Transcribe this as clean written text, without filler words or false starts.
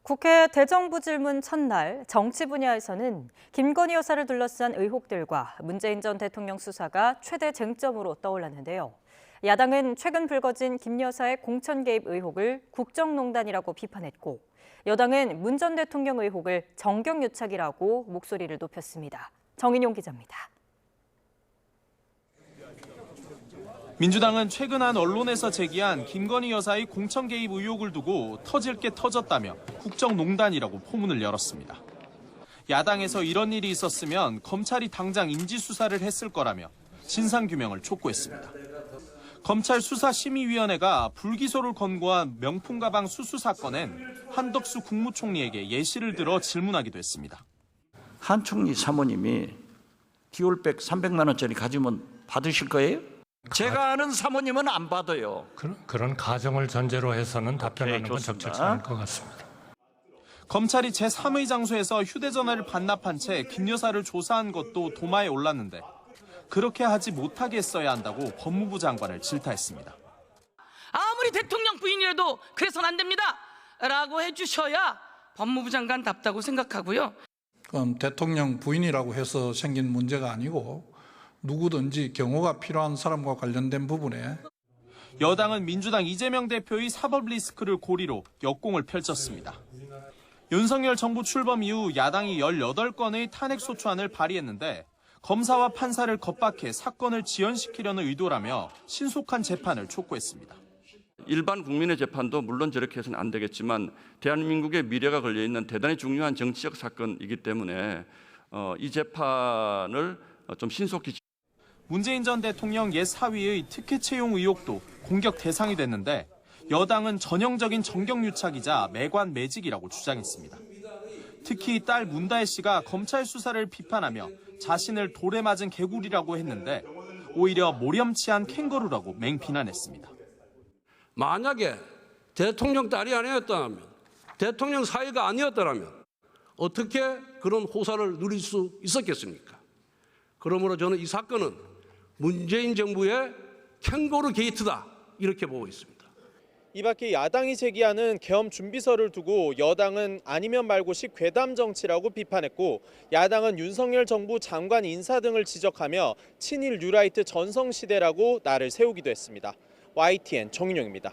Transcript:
국회 대정부 질문 첫날 정치 분야에서는 김건희 여사를 둘러싼 의혹들과 문재인 전 대통령 수사가 최대 쟁점으로 떠올랐는데요. 야당은 최근 불거진 김 여사의 공천 개입 의혹을 국정농단이라고 비판했고, 여당은 문 전 대통령 의혹을 정경유착이라고 목소리를 높였습니다. 정인용 기자입니다. 민주당은 최근 한 언론에서 제기한 김건희 여사의 공천 개입 의혹을 두고 터질 게 터졌다며 국정농단이라고 포문을 열었습니다. 야당에서 이런 일이 있었으면 검찰이 당장 인지수사를 했을 거라며 진상규명을 촉구했습니다. 검찰 수사심의위원회가 불기소를 권고한 명품 가방 수수 사건엔 한덕수 국무총리에게 예시를 들어 질문하기도 했습니다. 한 총리 사모님이 디올백 300만 원짜리 가지면 받으실 거예요? 제가 아는 사모님은 안 받아요. 그런 가정을 전제로 해서는 답변하는 건 적절치 않을 것 같습니다. 검찰이 제3의 장소에서 휴대전화를 반납한 채 김 여사를 조사한 것도 도마에 올랐는데 그렇게 하지 못하게 했어야 한다고 법무부 장관을 질타했습니다. 아무리 대통령 부인이라도 그래서는 안 됩니다 라고 해주셔야 법무부 장관답다고 생각하고요. 그건 대통령 부인이라고 해서 생긴 문제가 아니고 누구든지 경호가 필요한 사람과 관련된 부분에 여당은 민주당 이재명 대표의 사법 리스크를 고리로 역공을 펼쳤습니다. 윤석열 정부 출범 이후 야당이 18건의 탄핵소추안을 발의했는데 검사와 판사를 겁박해 사건을 지연시키려는 의도라며 신속한 재판을 촉구했습니다. 일반 국민의 재판도 물론 저렇게 해서는 안 되겠지만 대한민국의 미래가 걸려있는 대단히 중요한 정치적 사건이기 때문에 이 재판을 좀 신속히. 문재인 전 대통령 옛 사위의 특혜 채용 의혹도 공격 대상이 됐는데 여당은 전형적인 정경유착이자 매관매직이라고 주장했습니다. 특히 딸 문다혜 씨가 검찰 수사를 비판하며 자신을 돌에 맞은 개구리라고 했는데 오히려 모렴치한 캥거루라고 맹비난했습니다. 만약에 대통령 딸이 아니었다면, 대통령 사위가 아니었다면 어떻게 그런 호사를 누릴 수 있었겠습니까? 그러므로 저는 이 사건은 문재인 정부의 캥거루 게이트다 이렇게 보고 있습니다. 이 밖에 야당이 제기하는 계엄 준비서를 두고 여당은 아니면 말고식 괴담 정치라고 비판했고 야당은 윤석열 정부 장관 인사 등을 지적하며 친일 뉴라이트 전성시대라고 날을 세우기도 했습니다. YTN 정인용입니다.